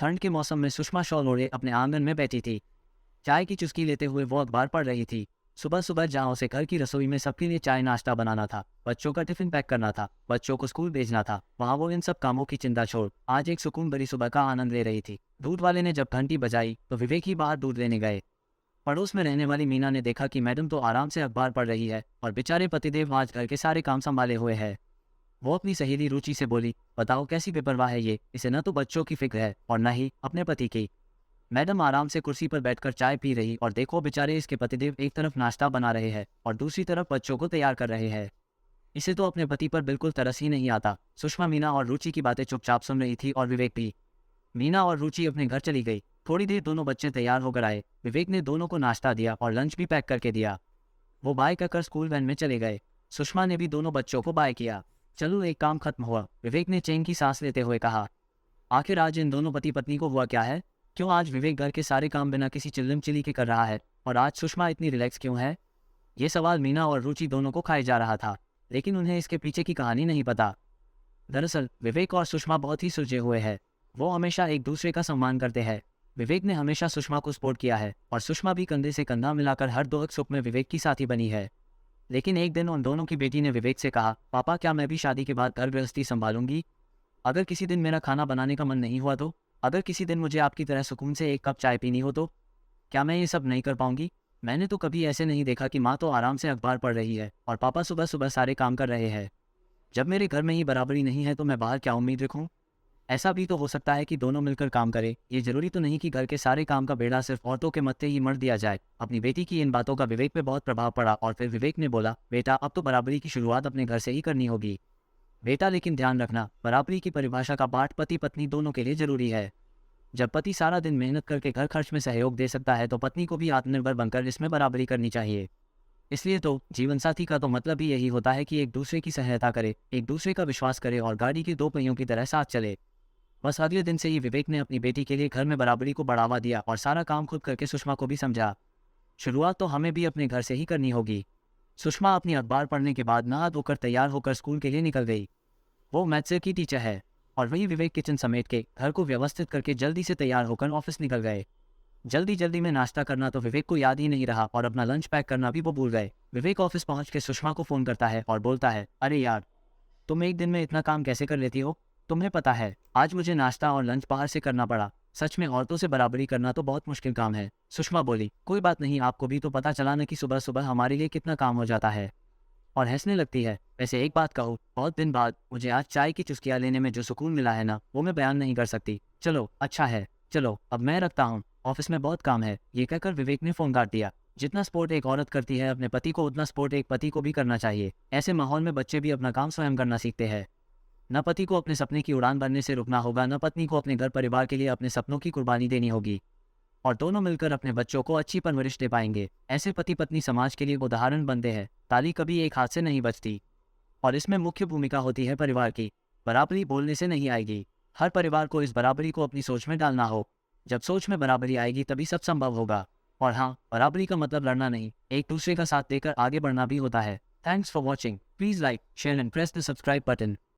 ठंड के मौसम में सुषमा शॉल ओढ़े अपने आंगन में बैठी थी। चाय की चुस्की लेते हुए वो अखबार पढ़ रही थी। सुबह सुबह जहाँ उसे घर की रसोई में सबके लिए चाय नाश्ता बनाना था, बच्चों का टिफिन पैक करना था, बच्चों को स्कूल भेजना था, वहाँ वो इन सब कामों की चिंता छोड़ आज एक सुकून भरी सुबह का आनंद ले रही थी। दूध वाले ने जब घंटी बजाई तो विवेक ही बाहर दूध लेने गए। पड़ोस में रहने वाली मीना ने देखा कि मैडम तो आराम से अखबार पढ़ रही है और बेचारे पतिदेव आज घर के सारे काम संभाले हुए हैं। वो अपनी सहेली रुचि से बोली, बताओ कैसी बेपरवाह है ये, इसे न तो बच्चों की फिक्र है और न ही अपने पति की। मैडम आराम से कुर्सी पर बैठकर चाय पी रही और देखो बेचारे इसके पतिदेव एक तरफ नाश्ता बना रहे हैं और दूसरी तरफ बच्चों को तैयार कर रहे हैं। इसे तो अपने पति पर बिल्कुल तरस ही नहीं आता। सुषमा मीना और रुचि की बातें चुपचाप सुन रही थी और विवेक भी। मीना और रुचि अपने घर चली गई। थोड़ी देर दोनों बच्चे तैयार होकर आए। विवेक ने दोनों को नाश्ता दिया और लंच भी पैक करके दिया। वो बाय कहकर स्कूल वैन में चले गए। सुषमा ने भी दोनों बच्चों को बाय किया। चलो एक काम खत्म हुआ, विवेक ने चैन की सांस लेते हुए कहा। आखिर आज इन दोनों पति पत्नी को हुआ क्या है? क्यों आज विवेक घर के सारे काम बिना किसी चिल्लम चिली के कर रहा है और आज सुषमा इतनी रिलैक्स क्यों है? ये सवाल मीना और रुचि दोनों को खाए जा रहा था, लेकिन उन्हें इसके पीछे की कहानी नहीं पता। दरअसल विवेक और सुषमा बहुत ही सुलझे हुए हैं। वो हमेशा एक दूसरे का सम्मान करते हैं। विवेक ने हमेशा सुषमा को सपोर्ट किया है और सुषमा भी कंधे से कंधा मिलाकर हर दुख सुख में विवेक की साथी बनी है। लेकिन एक दिन उन दोनों की बेटी ने विवेक से कहा, पापा क्या मैं भी शादी के बाद घर गृहस्थी संभालूंगी? अगर किसी दिन मेरा खाना बनाने का मन नहीं हुआ तो? अगर किसी दिन मुझे आपकी तरह सुकून से एक कप चाय पीनी हो तो? क्या मैं ये सब नहीं कर पाऊंगी? मैंने तो कभी ऐसे नहीं देखा कि माँ तो आराम से अखबार पढ़ रही है और पापा सुबह सुबह सारे काम कर रहे हैं। जब मेरे घर में ही बराबरी नहीं है तो मैं बाहर क्या उम्मीद रखूं? ऐसा भी तो हो सकता है कि दोनों मिलकर काम करें। ये जरूरी तो नहीं कि घर के सारे काम का बेड़ा सिर्फ औरतों के मत्थे ही मढ़ दिया जाए। अपनी बेटी की इन बातों का विवेक पे बहुत प्रभाव पड़ा और फिर विवेक ने बोला, बेटा अब तो बराबरी की शुरुआत अपने घर से ही करनी होगी। बेटा लेकिन ध्यान रखना, बराबरी की परिभाषा का पाठ पति पत्नी दोनों के लिए जरूरी है। जब पति सारा दिन मेहनत करके घर खर्च में सहयोग दे सकता है तो पत्नी को भी आत्मनिर्भर बनकर इसमें बराबरी करनी चाहिए। इसलिए तो जीवन साथी का तो मतलब ही यही होता है कि एक दूसरे की सहायता करे, एक दूसरे का विश्वास करे और गाड़ी के दो पहियों की तरह साथ चले। बस अगले दिन से ही विवेक ने अपनी बेटी के लिए घर में बराबरी को बढ़ावा दिया और सारा काम खुद करके सुषमा को भी समझा। शुरुआत तो हमें भी अपने घर से ही करनी होगी। सुषमा अपनी अखबार पढ़ने के बाद नहा धोकर तैयार होकर स्कूल के लिए निकल गई। वो मैथ्स की टीचर है और वही विवेक किचन समेट के घर को व्यवस्थित करके जल्दी से तैयार होकर ऑफिस निकल गए। जल्दी जल्दी में नाश्ता करना तो विवेक को याद ही नहीं रहा और अपना लंच पैक करना भी वो भूल गए। विवेक ऑफिस पहुंच के सुषमा को फोन करता है और बोलता है, अरे यार, तुम एक दिन में इतना काम कैसे कर लेती हो? तुम्हें पता है आज मुझे नाश्ता और लंच बाहर से करना पड़ा। सच में औरतों से बराबरी करना तो बहुत मुश्किल काम है। सुषमा बोली, कोई बात नहीं, आपको भी तो पता चला ना कि सुबह सुबह हमारे लिए कितना काम हो जाता है। और हंसने लगती है। वैसे एक बात कहूँ, बहुत दिन बाद मुझे आज चाय की चुस्कियाँ लेने में जो सुकून मिला है ना, वो मैं बयान नहीं कर सकती। चलो अच्छा है, चलो अब मैं रखता हूँ, ऑफिस में बहुत काम है। ये कहकर विवेक ने फोन काट दिया। जितना सपोर्ट एक औरत करती है अपने पति को, उतना सपोर्ट एक पति को भी करना चाहिए। ऐसे माहौल में बच्चे भी अपना काम स्वयं करना सीखते हैं। न पति को अपने सपने की उड़ान भरने से रुकना होगा, न पत्नी को अपने घर परिवार के लिए अपने सपनों की कुर्बानी देनी होगी। और दोनों मिलकर अपने बच्चों को अच्छी परवरिश दे पाएंगे। ऐसे पति पत्नी समाज के लिए उदाहरण बनते हैं। ताली कभी एक हाथ से नहीं बजती और इसमें मुख्य भूमिका होती है परिवार की। बराबरी बोलने से नहीं आएगी। हर परिवार को इस बराबरी को अपनी सोच में डालना हो। जब सोच में बराबरी आएगी तभी सब संभव होगा। और हाँ, बराबरी का मतलब लड़ना नहीं, एक दूसरे का साथ देकर आगे बढ़ना भी होता है। Thanks for watching. Please like, share and press the subscribe button.